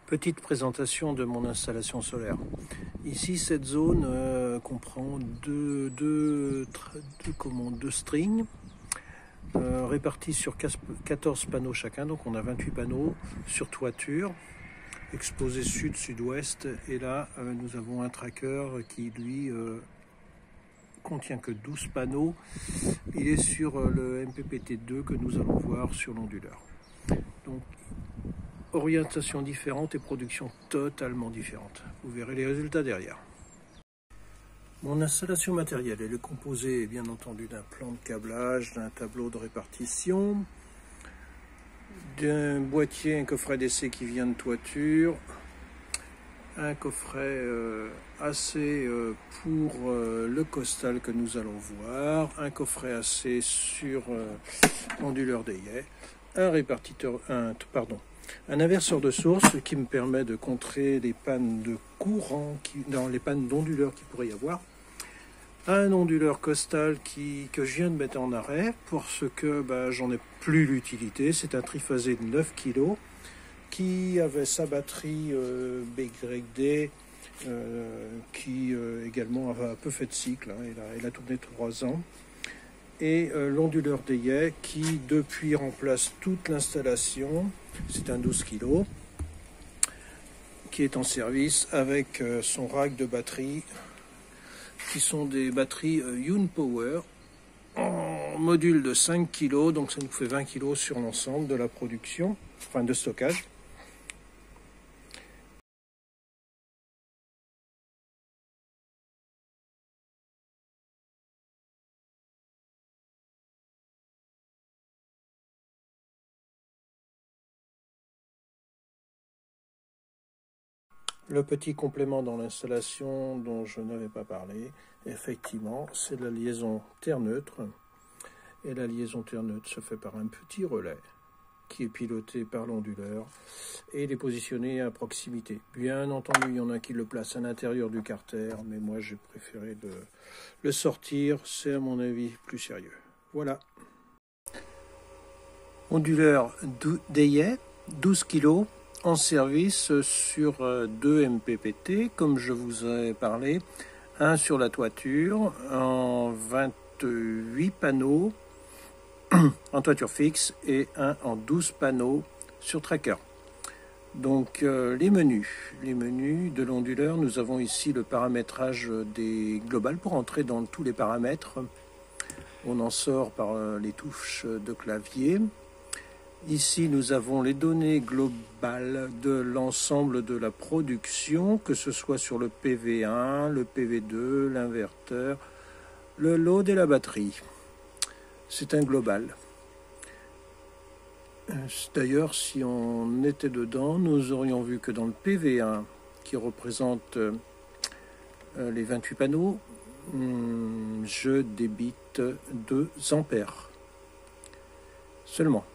Petite présentation de mon installation solaire. Ici, cette zone comprend deux strings répartis sur 14 panneaux chacun. Donc on a 28 panneaux sur toiture, exposés sud-sud-ouest. Et là, nous avons un tracker qui, lui, contient que 12 panneaux. Il est sur le MPPT2 que nous allons voir sur l'onduleur. Donc, orientation différente et production totalement différente. Vous verrez les résultats derrière. Mon installation matérielle, elle est composée bien entendu d'un plan de câblage, d'un tableau de répartition, d'un boîtier, un coffret d'essai qui vient de toiture, un coffret AC pour le costal que nous allons voir, un coffret AC sur l'onduleur d'Ayet, un inverseur de source qui me permet de contrer les pannes de courant, dans les pannes d'onduleur qu'il pourrait y avoir. Un onduleur costal que je viens de mettre en arrêt parce que j'en ai plus l'utilité. C'est un triphasé de 9 kg qui avait sa batterie BYD qui également a un peu fait de cycle. Il a tourné 3 ans. Et l'onduleur d'Ayet qui depuis remplace toute l'installation. C'est un 12 kg qui est en service avec son rack de batterie qui sont des batteries Power en module de 5 kg, donc ça nous fait 20 kg sur l'ensemble de la production, enfin de stockage. Le petit complément dans l'installation dont je n'avais pas parlé, effectivement, c'est la liaison terre-neutre. Et la liaison terre-neutre se fait par un petit relais qui est piloté par l'onduleur et il est positionné à proximité. Bien entendu, il y en a qui le placent à l'intérieur du carter, mais moi j'ai préféré le sortir, c'est à mon avis plus sérieux. Voilà. Onduleur d'Ayet, 12 kg. En service sur 2 MPPT, comme je vous ai parlé, un sur la toiture en 28 panneaux en toiture fixe et un en 12 panneaux sur tracker. Donc les menus de l'onduleur, nous avons ici le paramétrage des globales pour entrer dans tous les paramètres. On en sort par les touches de clavier. Ici, nous avons les données globales de l'ensemble de la production, que ce soit sur le PV1, le PV2, l'inverteur, le load et la batterie. C'est un global. D'ailleurs, si on était dedans, nous aurions vu que dans le PV1, qui représente les 28 panneaux, je débite 2 ampères seulement.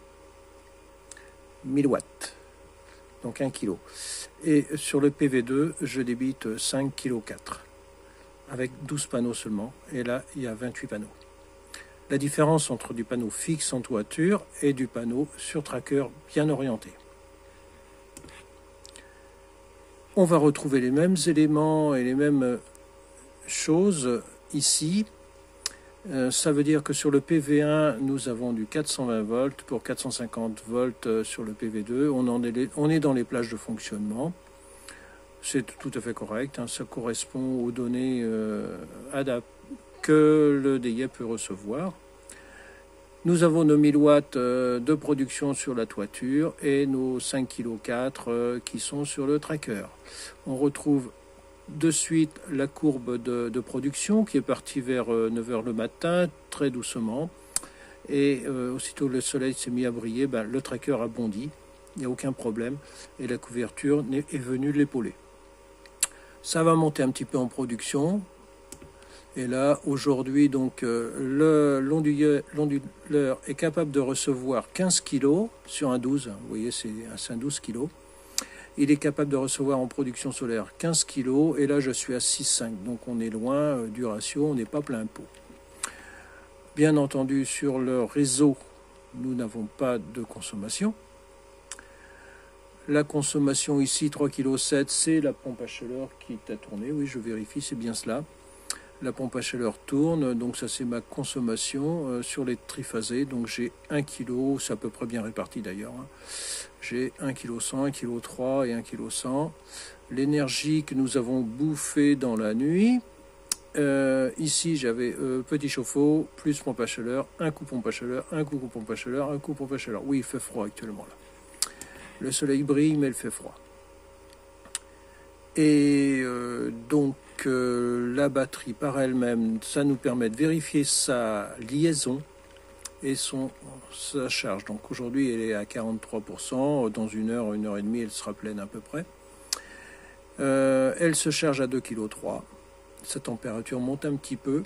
1000 watts, donc 1 kg. Et sur le PV2, je débite 5 kg 4, avec 12 panneaux seulement. Et là, il y a 28 panneaux. La différence entre du panneau fixe en toiture et du panneau sur tracker bien orienté. On va retrouver les mêmes éléments et les mêmes choses ici. Ça veut dire que sur le PV1, nous avons du 420 volts pour 450 volts sur le PV2. On est dans les plages de fonctionnement. C'est tout à fait correct. Ça correspond aux données que le DIE peut recevoir. Nous avons nos 1000 watts de production sur la toiture et nos 5 kg 4 qui sont sur le tracker. On retrouve de suite la courbe de production qui est partie vers 9h le matin, très doucement. Et aussitôt le soleil s'est mis à briller, le tracker a bondi, il n'y a aucun problème. Et la couverture est venue l'épauler. Ça va monter un petit peu en production. Et là, aujourd'hui, donc, l'onduleur est capable de recevoir 15 kg sur un 12. Vous voyez, c'est un 12 kg. Il est capable de recevoir en production solaire 15 kg et là je suis à 6,5. Donc on est loin du ratio, on n'est pas plein pot. Bien entendu, sur le réseau, nous n'avons pas de consommation. La consommation ici, 3,7 kg, c'est la pompe à chaleur qui t'a tourné. Oui, je vérifie, c'est bien cela. La pompe à chaleur tourne, donc ça c'est ma consommation sur les triphasés. Donc j'ai 1 kg, c'est à peu près bien réparti d'ailleurs. Hein. J'ai 1,1 kg, 1,3 kg et 1,1 kg. L'énergie que nous avons bouffée dans la nuit. Ici j'avais petit chauffe-eau, plus pompe à chaleur, un coup pompe à chaleur, un coup pompe à chaleur, un coup pompe à chaleur. Oui, il fait froid actuellement là. Le soleil brille, mais il fait froid. Et donc la batterie par elle-même, ça nous permet de vérifier sa liaison et sa charge. Donc aujourd'hui elle est à 43%, dans une heure et demie elle sera pleine à peu près. Elle se charge à 2,3 kg, sa température monte un petit peu.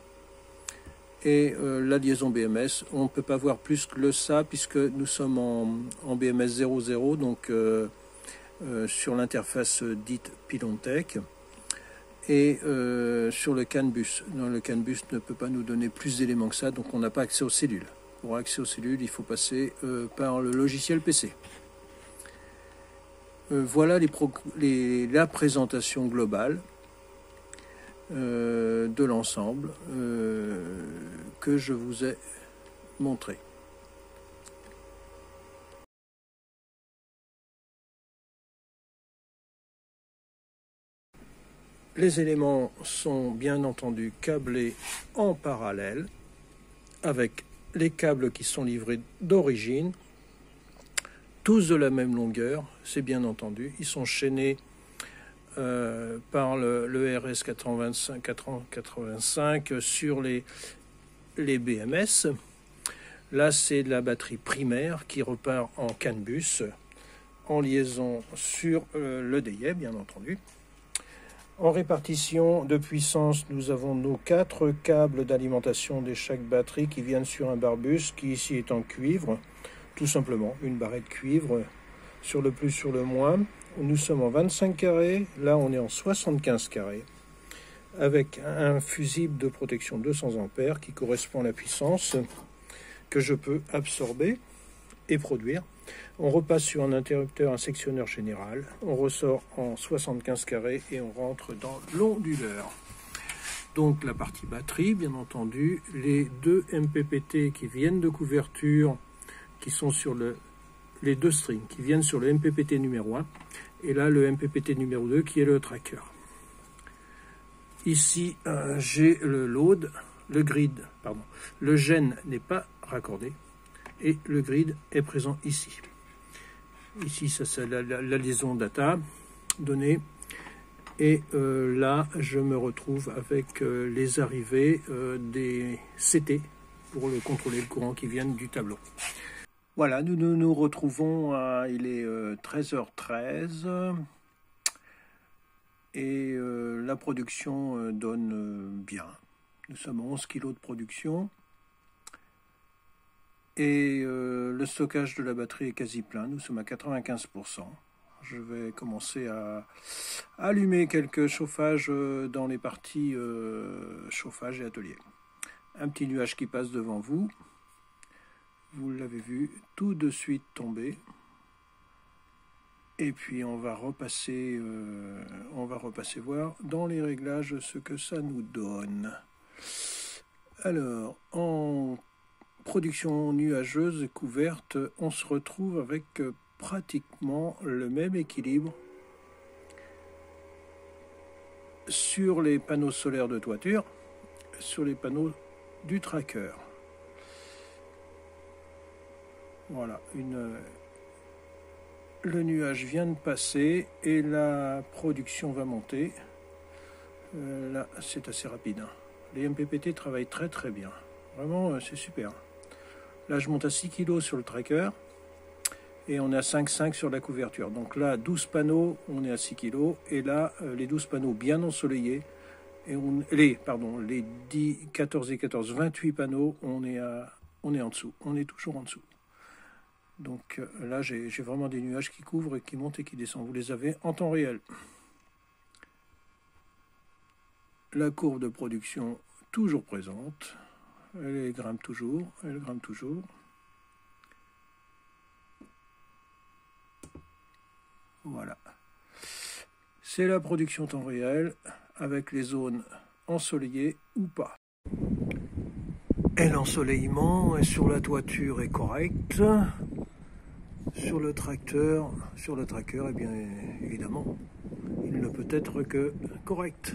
Et la liaison BMS, on ne peut pas voir plus que ça puisque nous sommes en BMS 00, donc sur l'interface dite Pilontech et sur le CAN bus. Non, le CAN bus ne peut pas nous donner plus d'éléments que ça, donc on n'a pas accès aux cellules. Pour accès aux cellules, il faut passer par le logiciel PC. Voilà la présentation globale de l'ensemble que je vous ai montré. Les éléments sont bien entendu câblés en parallèle avec les câbles qui sont livrés d'origine, tous de la même longueur, c'est bien entendu. Ils sont chaînés par le RS485 sur les BMS. Là, c'est la batterie primaire qui repart en CAN bus en liaison sur le DIE, bien entendu. En répartition de puissance, nous avons nos 4 câbles d'alimentation de chaque batterie qui viennent sur un barbus qui ici est en cuivre, tout simplement une barrette cuivre sur le plus, sur le moins. Nous sommes en 25 carrés, là on est en 75 carrés, avec un fusible de protection 200 ampères qui correspond à la puissance que je peux absorber et produire. On repasse sur un interrupteur, un sectionneur général, on ressort en 75 carrés et on rentre dans l'onduleur. Donc la partie batterie, bien entendu, les 2 MPPT qui viennent de couverture, qui sont sur les 2 strings, qui viennent sur le MPPT numéro 1, et là le MPPT numéro 2 qui est le tracker. Ici, j'ai le load, le grid, pardon, le gen n'est pas raccordé, et le grid est présent ici. Ici, ça c'est la liaison data, données. Et là, je me retrouve avec les arrivées des CT pour contrôler le courant qui viennent du tableau. Voilà, nous nous retrouvons, il est 13h13. Et la production donne bien. Nous sommes à 11 kg de production. Et le stockage de la batterie est quasi plein, nous sommes à 95%. Je vais commencer à allumer quelques chauffages dans les parties chauffage et atelier. Un petit nuage qui passe devant vous. Vous l'avez vu tout de suite tomber. Et puis on va repasser voir dans les réglages ce que ça nous donne. Alors, en production nuageuse et couverte, on se retrouve avec pratiquement le même équilibre sur les panneaux solaires de toiture, sur les panneaux du tracker. Voilà, le nuage vient de passer et la production va monter. Là, c'est assez rapide. Les MPPT travaillent très très bien. Vraiment, c'est super. Là, je monte à 6 kg sur le tracker et on est à 5,5 sur la couverture. Donc là, 12 panneaux, on est à 6 kg. Et là, les 12 panneaux bien ensoleillés, et les 14 et 14, 28 panneaux, on est en dessous. On est toujours en dessous. Donc là, j'ai vraiment des nuages qui couvrent et qui montent et qui descendent. Vous les avez en temps réel. La courbe de production toujours présente. Elle grimpe toujours, elle grimpe toujours. Voilà. C'est la production temps réel avec les zones ensoleillées ou pas. Et l'ensoleillement sur la toiture est correct. Sur le tracker, eh bien évidemment, il ne peut être que correct.